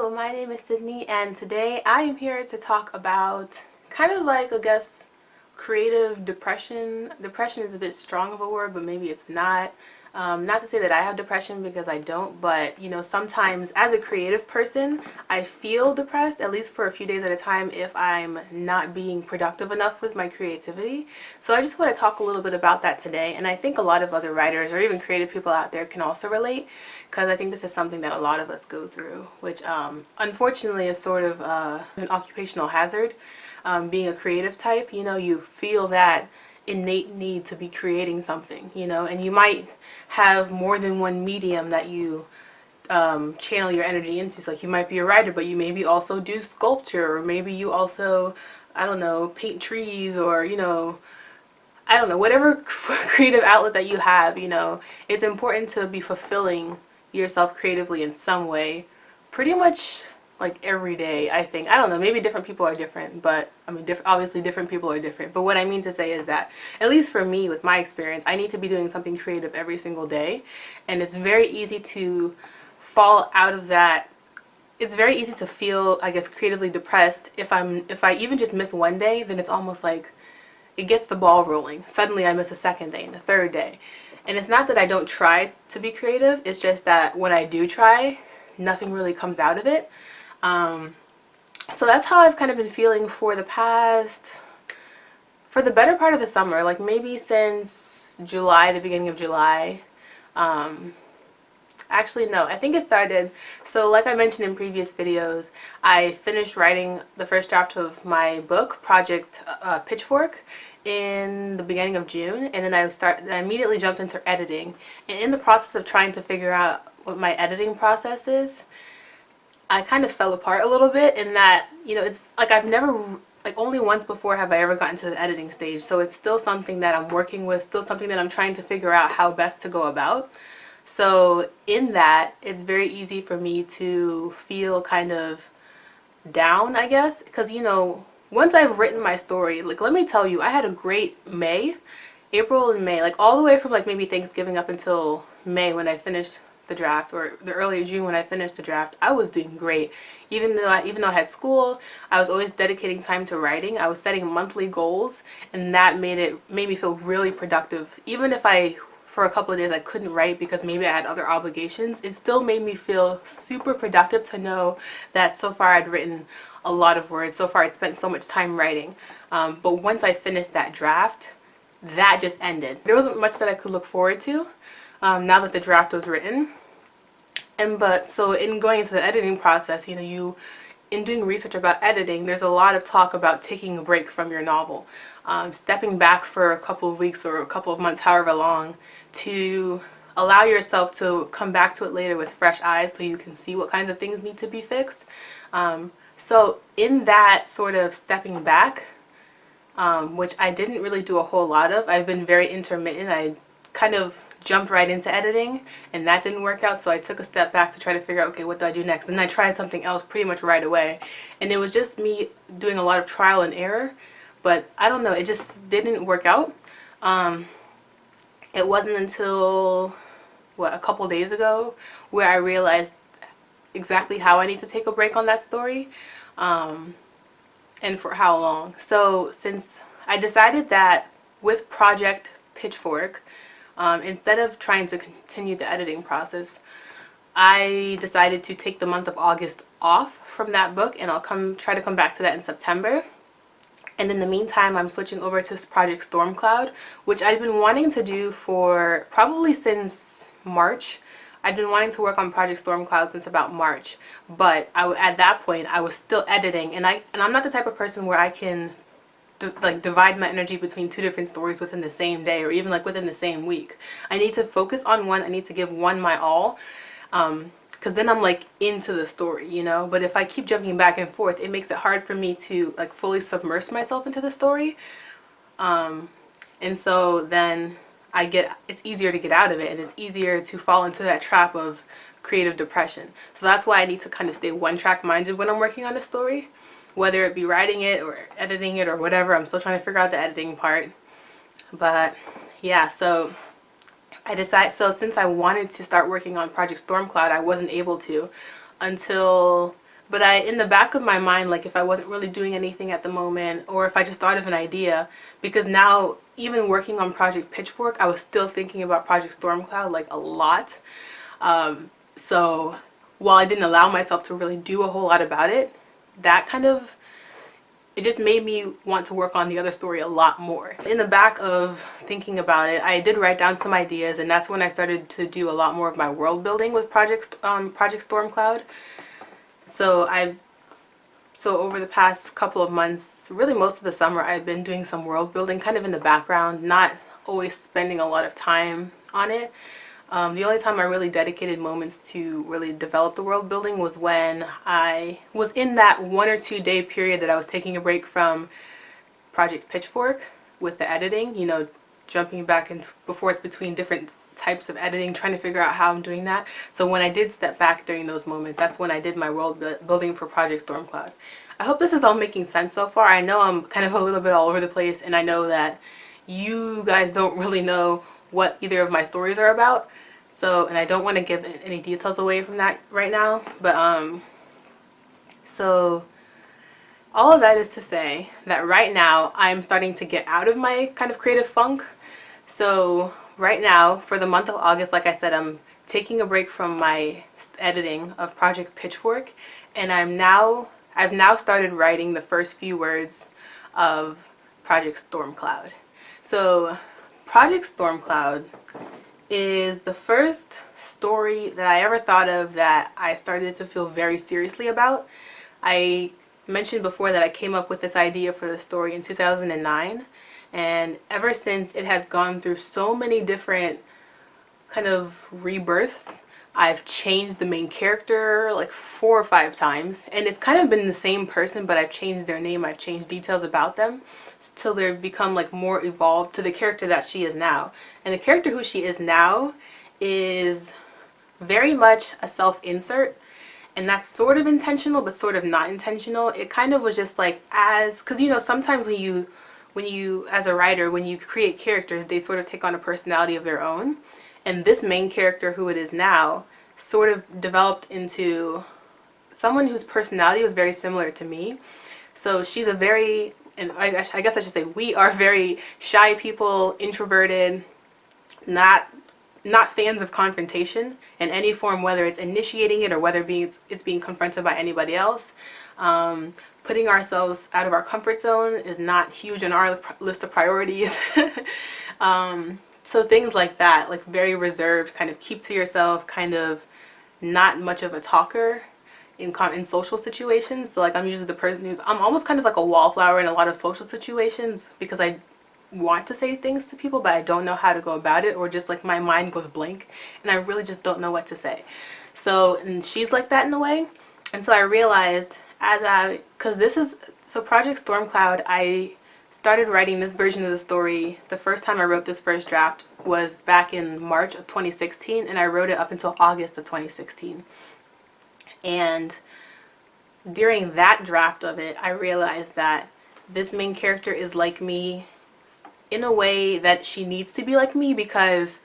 Hello, my name is Sydney, and today I am here to talk about kind of like, I guess, creative depression. Depression is a bit strong of a word, but maybe it's not. Not to say that I have depression, because I don't, but you know, sometimes as a creative person, I feel depressed, at least for a few days at a time, if I'm not being productive enough with my creativity. So I just want to talk a little bit about that today, and I think a lot of other writers or even creative people out there can also relate, because I think this is something that a lot of us go through, which unfortunately is sort of an occupational hazard. Being a creative type, you know, you feel that innate need to be creating something, you know, and you might have more than one medium that you channel your energy into. So like, you might be a writer, but you maybe also do sculpture, or maybe you also, I don't know, paint trees, or you know, I don't know, whatever creative outlet that you have. You know, it's important to be fulfilling yourself creatively in some way, pretty much like every day, I think. I don't know, maybe different people are different, but I mean, obviously different people are different. But what I mean to say is that, at least for me, with my experience, I need to be doing something creative every single day. And it's very easy to fall out of that. It's very easy to feel, I guess, creatively depressed if I even just miss one day. Then it's almost like it gets the ball rolling. Suddenly I miss a second day and the third day. And it's not that I don't try to be creative, it's just that when I do try, nothing really comes out of it. So that's how I've kind of been feeling for the better part of the summer, like maybe since July, the beginning of July. Actually, no, I think it started, so like I mentioned in previous videos, I finished writing the first draft of my book, Project Pitchfork, in the beginning of June, and then I immediately jumped into editing. And in the process of trying to figure out what my editing process is, I kind of fell apart a little bit, in that, you know, it's like only once before have I ever gotten to the editing stage. So it's still something that I'm working with, still something that I'm trying to figure out how best to go about. So in that, it's very easy for me to feel kind of down, I guess, because, you know, once I've written my story, like, let me tell you, I had a great April and May, like all the way from like maybe Thanksgiving up until May when I finished the draft, or the early June when I finished the draft. I was doing great. Even though I had school, I was always dedicating time to writing. I was setting monthly goals, and that made me feel really productive. Even if for a couple of days I couldn't write because maybe I had other obligations, it still made me feel super productive to know that so far I'd written a lot of words. So far I'd spent so much time writing. But once I finished that draft, that just ended. There wasn't much that I could look forward to now that the draft was written. So in going into the editing process, you know, in doing research about editing, there's a lot of talk about taking a break from your novel, stepping back for a couple of weeks or a couple of months, however long, to allow yourself to come back to it later with fresh eyes, so you can see what kinds of things need to be fixed. So in that sort of stepping back, which I didn't really do a whole lot of, I've been very intermittent. I kind of jumped right into editing, and that didn't work out, so I took a step back to try to figure out, okay, what do I do next? And I tried something else pretty much right away, and it was just me doing a lot of trial and error, but I don't know, it just didn't work out. It wasn't until, a couple days ago, where I realized exactly how I need to take a break on that story, and for how long. So since I decided that with Project Pitchfork, instead of trying to continue the editing process, I decided to take the month of August off from that book, and I'll try to come back to that in September. And in the meantime, I'm switching over to Project Stormcloud, which I've been wanting to do for probably since March. I've been wanting to work on Project Stormcloud since about March, but at that point I was still editing, and I'm not the type of person where I can divide my energy between two different stories within the same day, or even like within the same week. I need to focus on one. I need to give one my all, because then I'm like into the story, you know. But if I keep jumping back and forth, it makes it hard for me to like fully submerge myself into the story, and so then it's easier to get out of it, and it's easier to fall into that trap of creative depression. So that's why I need to kind of stay one track minded when I'm working on a story, whether it be writing it or editing it or whatever. I'm still trying to figure out the editing part. But yeah, so since I wanted to start working on Project Stormcloud, I wasn't able to until But in the back of my mind, like if I wasn't really doing anything at the moment, or if I just thought of an idea, because now even working on Project Pitchfork, I was still thinking about Project Stormcloud like a lot. So while I didn't allow myself to really do a whole lot about it, that kind of, it just made me want to work on the other story a lot more. In the back of thinking about it, I did write down some ideas, and that's when I started to do a lot more of my world building with Project Stormcloud. So over the past couple of months, really most of the summer, I've been doing some world building kind of in the background, not always spending a lot of time on it. The only time I really dedicated moments to really develop the world building was when I was in that 1 or 2 day period that I was taking a break from Project Pitchfork with the editing, you know, jumping back and forth between different types of editing, trying to figure out how I'm doing that. So when I did step back during those moments, that's when I did my world building for Project Stormcloud. I hope this is all making sense so far. I know I'm kind of a little bit all over the place, and I know that you guys don't really know what either of my stories are about. So, and I don't want to give any details away from that right now, but so all of that is to say that right now I'm starting to get out of my kind of creative funk. So right now, for the month of August, like I said, I'm taking a break from my editing of Project Pitchfork, and I've now started writing the first few words of Project Stormcloud. So Project Stormcloud is the first story that I ever thought of that I started to feel very seriously about. I mentioned before that I came up with this idea for the story in 2009, and ever since it has gone through so many different kind of rebirths. I've changed the main character like 4 or 5 times, and it's kind of been the same person, but I've changed their name, I've changed details about them till they've become like more evolved to the character that she is now. And the character who she is now is very much a self-insert, and that's sort of intentional but sort of not intentional. It kind of was just like, because you know, sometimes when you as a writer, when you create characters, they sort of take on a personality of their own. And this main character, who it is now, sort of developed into someone whose personality was very similar to me. So she's a very, and I guess I should say, we are very shy people, introverted, not fans of confrontation in any form, whether it's initiating it or whether it's being confronted by anybody else. Putting ourselves out of our comfort zone is not huge on our list of priorities. So things like that, like very reserved, kind of keep to yourself, kind of not much of a talker in social situations. So like I'm usually the person I'm almost kind of like a wallflower in a lot of social situations, because I want to say things to people but I don't know how to go about it, or just like my mind goes blank and I really just don't know what to say. So, and she's like that in a way. And so I realized so Project Stormcloud, I started writing this version of the story. The first time I wrote this first draft was back in March of 2016, and I wrote it up until August of 2016. And during that draft of it, I realized that this main character is like me in a way that she needs to be like me, because,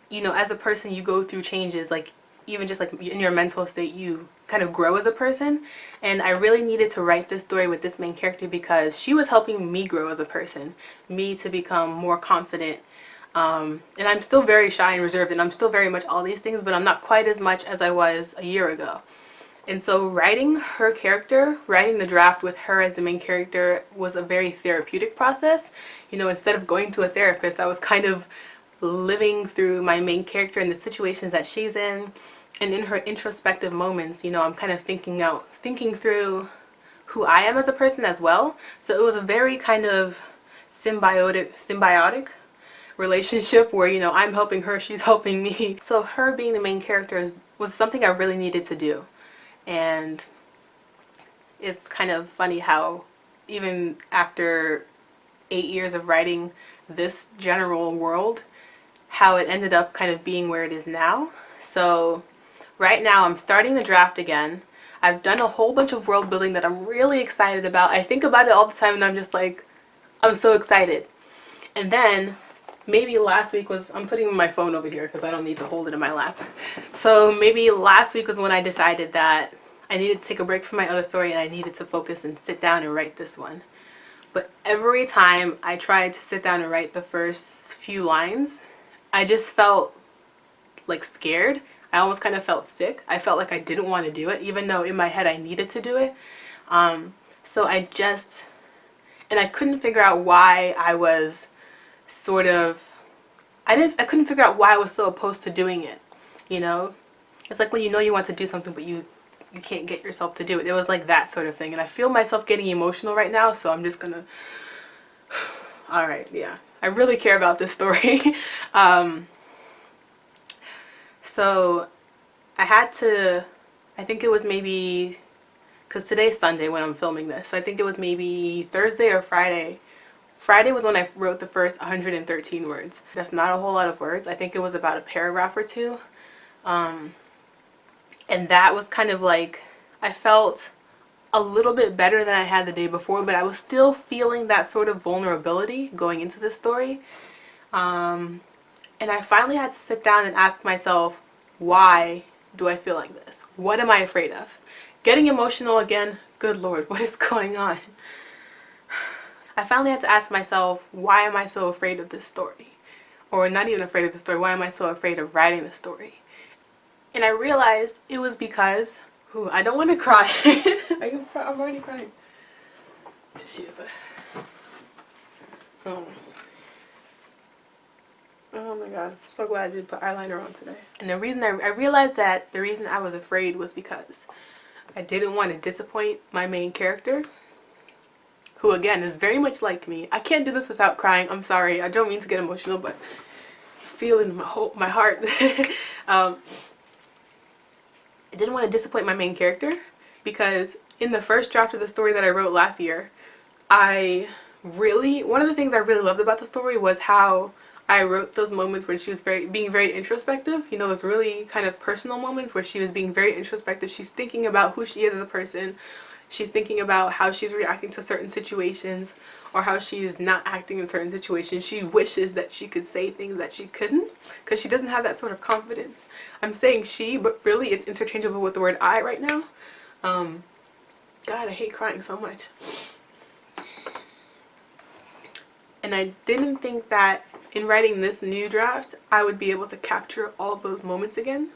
you know, as a person you go through changes, like even just like in your mental state you kind of grow as a person. And I really needed to write this story with this main character because she was helping me grow as a person, me to become more confident. And I'm still very shy and reserved, and I'm still very much all these things, but I'm not quite as much as I was a year ago. And so writing her character, writing the draft with her as the main character, was a very therapeutic process. You know, instead of going to a therapist, I was kind of living through my main character and the situations that she's in. And in her introspective moments, you know, I'm kind of thinking through who I am as a person as well. So it was a very kind of symbiotic relationship where, you know, I'm helping her, she's helping me. So her being the main character was something I really needed to do. And it's kind of funny how even after 8 years of writing this general world, how it ended up kind of being where it is now. So right now I'm starting the draft again. I've done a whole bunch of world building that I'm really excited about. I think about it all the time and I'm just like, I'm so excited. And then maybe last week was, I'm putting my phone over here because I don't need to hold it in my lap. So maybe last week was when I decided that I needed to take a break from my other story and I needed to focus and sit down and write this one. But every time I tried to sit down and write the first few lines, I just felt like scared. I almost kind of felt sick. I felt like I didn't want to do it, even though in my head I needed to do it. So I couldn't figure out why I was sort of, I couldn't figure out why I was so opposed to doing it, you know? It's like when you know you want to do something but you can't get yourself to do it. It was like that sort of thing. And I feel myself getting emotional right now, so I'm just gonna... Alright, yeah. I really care about this story. So I had to, I think it was maybe, because today's Sunday when I'm filming this, so I think it was maybe Thursday or Friday. Friday was when I wrote the first 113 words. That's not a whole lot of words. I think it was about a paragraph or two. And that was kind of like, I felt a little bit better than I had the day before, but I was still feeling that sort of vulnerability going into this story. And I finally had to sit down and ask myself, why do I feel like this? What am I afraid of? Getting emotional again? Good Lord, what is going on? I finally had to ask myself, why am I so afraid of this story? Or not even afraid of the story, why am I so afraid of writing the story? And I realized it was because, I don't want to cry. I'm already crying. Tissue. Oh my god, I'm so glad I did put eyeliner on today. And the reason I realized that the reason I was afraid was because I didn't want to disappoint my main character, who again is very much like me. I can't do this without crying. I'm sorry. I don't mean to get emotional, but I feel in my heart. I didn't want to disappoint my main character because in the first draft of the story that I wrote last year, one of the things I really loved about the story was how I wrote those moments when she was being very introspective. You know, those really kind of personal moments where she was being very introspective. She's thinking about who she is as a person. She's thinking about how she's reacting to certain situations or how she's not acting in certain situations. She wishes that she could say things that she couldn't because she doesn't have that sort of confidence. I'm saying she, but really it's interchangeable with the word I right now. God, I hate crying so much. And I didn't think that in writing this new draft, I would be able to capture all those moments again.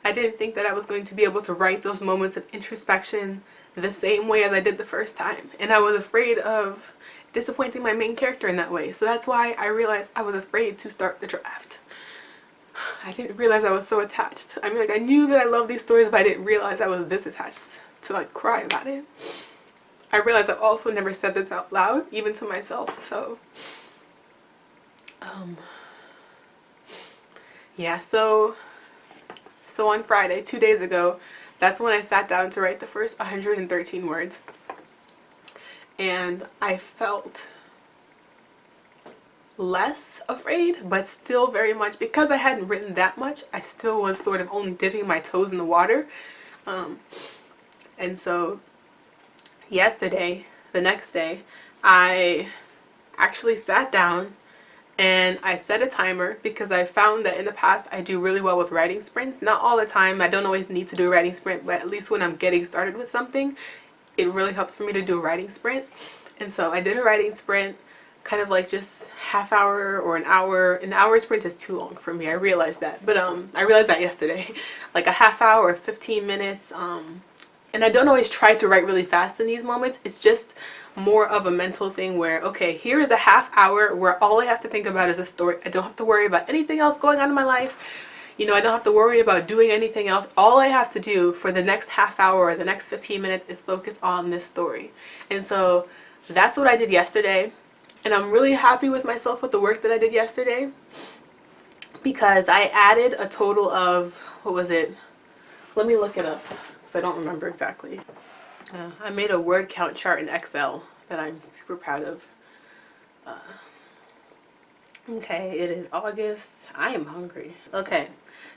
I didn't think that I was going to be able to write those moments of introspection the same way as I did the first time. And I was afraid of disappointing my main character in that way. So that's why I realized I was afraid to start the draft. I didn't realize I was so attached. I mean, like, I knew that I loved these stories, but I didn't realize I was this attached to, like, cry about it. I realized I've also never said this out loud, even to myself, so... yeah, so on Friday, 2 days ago, that's when I sat down to write the first 113 words. And I felt less afraid, but still very much, because I hadn't written that much, I still was sort of only dipping my toes in the water. And so yesterday, the next day, I actually sat down and I set a timer because I found that in the past I do really well with writing sprints. Not all the time. I don't always need to do a writing sprint, but at least when I'm getting started with something, it really helps for me to do a writing sprint. And so I did a writing sprint, kind of like just half hour or an hour. An hour sprint is too long for me. I realized that. But I realized that yesterday. Like a half hour or 15 minutes. And I don't always try to write really fast in these moments. It's just more of a mental thing where, okay, here is a half hour where all I have to think about is a story. I don't have to worry about anything else going on in my life. You know, I don't have to worry about doing anything else. All I have to do for the next half hour or the next 15 minutes is focus on this story. And so that's what I did yesterday. And I'm really happy with myself with the work that I did yesterday because I added a total of, what was it? Let me look it up. I don't remember exactly. I made a word count chart in Excel that I'm super proud of. Okay, it is August. I am hungry. Okay,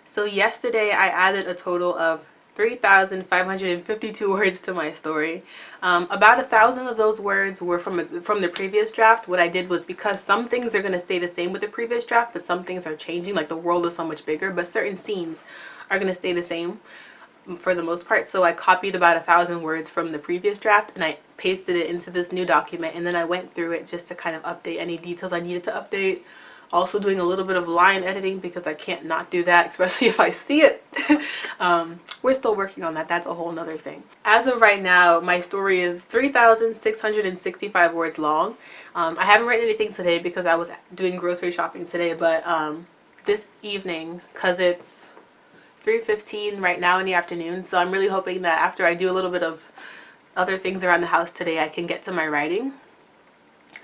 so yesterday I added a total of 3,552 words to my story. About 1,000 of those words were from the previous draft. What I did was, because some things are going to stay the same with the previous draft, but some things are changing, like the world is so much bigger, but certain scenes are going to stay the same. for the most part. So I copied about 1,000 words from the previous draft and I pasted it into this new document, and then I went through it just to kind of update any details I needed to update. Also doing a little bit of line editing because I can't not do that, especially if I see it. We're still working on that. That's a whole nother thing. As of right now, my story is 3,665 words long. I haven't written anything today because I was doing grocery shopping today, but this evening, because it's 3:15 right now in the afternoon, so I'm really hoping that after I do a little bit of other things around the house today, I can get to my writing.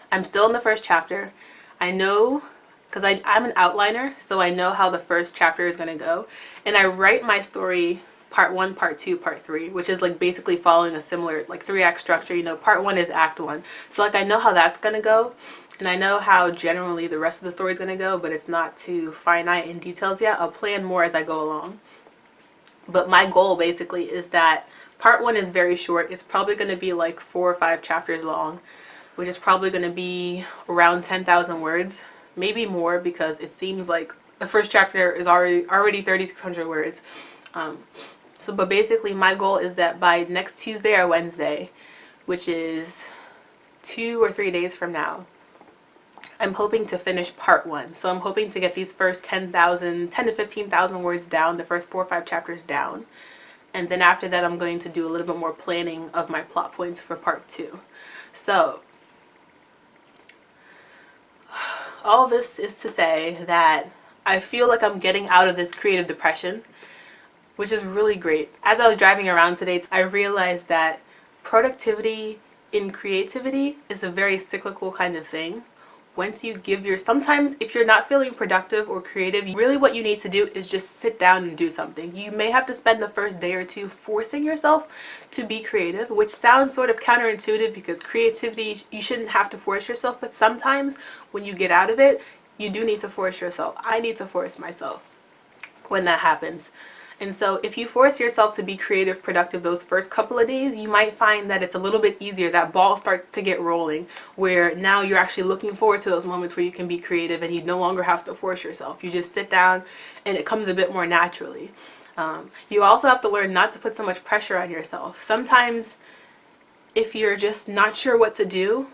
I'm still in the first chapter. I know, because I'm an outliner, so I know how the first chapter is going to go. And I write my story part 1, part 2, part 3, which is like basically following a similar like 3-act structure. You know, part 1 is act 1. So like I know how that's going to go. And I know how generally the rest of the story is going to go, but it's not too finite in details yet. I'll plan more as I go along. But my goal basically is that part 1 is very short. It's probably going to be like 4 or 5 chapters long, which is probably going to be around 10,000 words. Maybe more, because it seems like the first chapter is already 3,600 words. But basically my goal is that by next Tuesday or Wednesday, which is 2 or 3 days from now, I'm hoping to finish part 1. So I'm hoping to get these first 10 to 15,000 words down, the first 4 or 5 chapters down. And then after that, I'm going to do a little bit more planning of my plot points for part 2. So all this is to say that I feel like I'm getting out of this creative depression, which is really great. As I was driving around today, I realized that productivity in creativity is a very cyclical kind of thing. Once you give sometimes if you're not feeling productive or creative, really what you need to do is just sit down and do something. You may have to spend the first day or two forcing yourself to be creative, which sounds sort of counterintuitive because creativity, you shouldn't have to force yourself, but sometimes when you get out of it, you do need to force yourself. I need to force myself when that happens. And so if you force yourself to be creative, productive those first couple of days, you might find that it's a little bit easier. That ball starts to get rolling, where now you're actually looking forward to those moments where you can be creative and you no longer have to force yourself. You just sit down and it comes a bit more naturally. You also have to learn not to put so much pressure on yourself. Sometimes if you're just not sure what to do,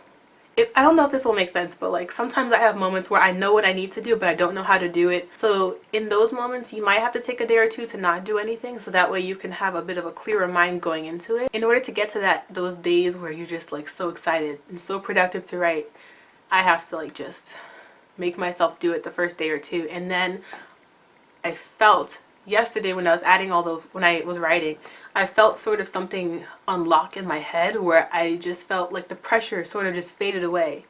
I don't know if this will make sense, but like sometimes I have moments where I know what I need to do, but I don't know how to do it. So in those moments, you might have to take a day or two to not do anything, so that way you can have a bit of a clearer mind going into it. In order to get to those days where you're just like so excited and so productive to write, I have to like just make myself do it the first day or two. And then I felt yesterday when I was adding all those, when I was writing, I felt sort of something unlock in my head where I just felt like the pressure sort of just faded away.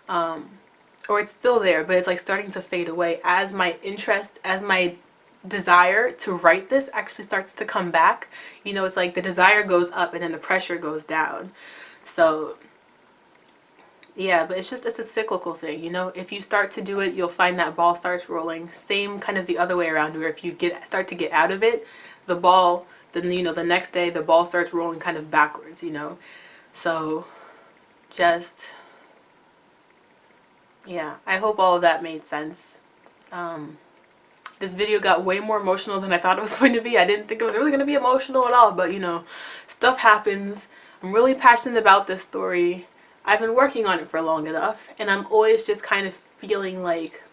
Or it's still there, but it's like starting to fade away as my interest, as my desire to write this actually starts to come back. You know, it's like the desire goes up and then the pressure goes down. So yeah, but it's a cyclical thing, you know. If you start to do it, you'll find that ball starts rolling. Same kind of the other way around, where if you start to get out of it, the ball, then you know, the next day the ball starts rolling kind of backwards, you know. So just, yeah, I hope all of that made sense. This video got way more emotional than I thought it was going to be. I didn't think it was really going to be emotional at all, but you know, stuff happens. I'm really passionate about this story. I've been working on it for long enough, and I'm always just kind of feeling like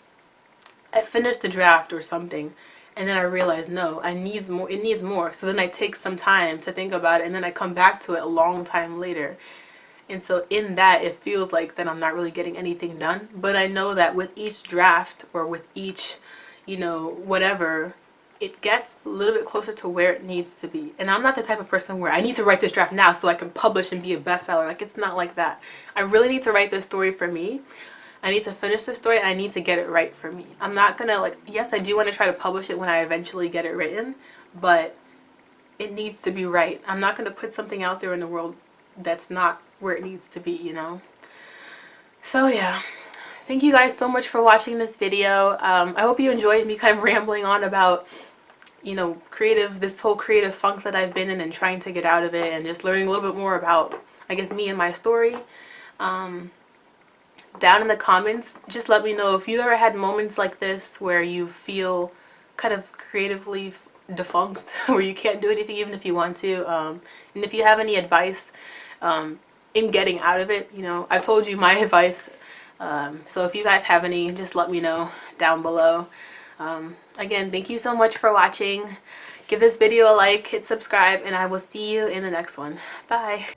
I finished a draft or something, and then I realize, no, it needs more. So then I take some time to think about it, and then I come back to it a long time later. And so in that, it feels like that I'm not really getting anything done. But I know that with each draft or with each, you know, whatever, it gets a little bit closer to where it needs to be. And I'm not the type of person where I need to write this draft now so I can publish and be a bestseller. Like, it's not like that. I really need to write this story for me. I need to finish the story, and I need to get it right for me. I'm not gonna, like, yes, I do want to try to publish it when I eventually get it written, but it needs to be right. I'm not gonna put something out there in the world that's not where it needs to be, you know. So yeah, thank you guys so much for watching this video. I hope you enjoyed me kind of rambling on about, you know, this whole creative funk that I've been in and trying to get out of it, and just learning a little bit more about, I guess, me and my story. Down in the comments, just let me know if you ever had moments like this where you feel kind of creatively defunct where you can't do anything even if you want to. And if you have any advice in getting out of it, you know, I've told you my advice. So if you guys have any, just let me know down below. Again, thank you so much for watching. Give this video a like, hit subscribe, and I will see you in the next one. Bye.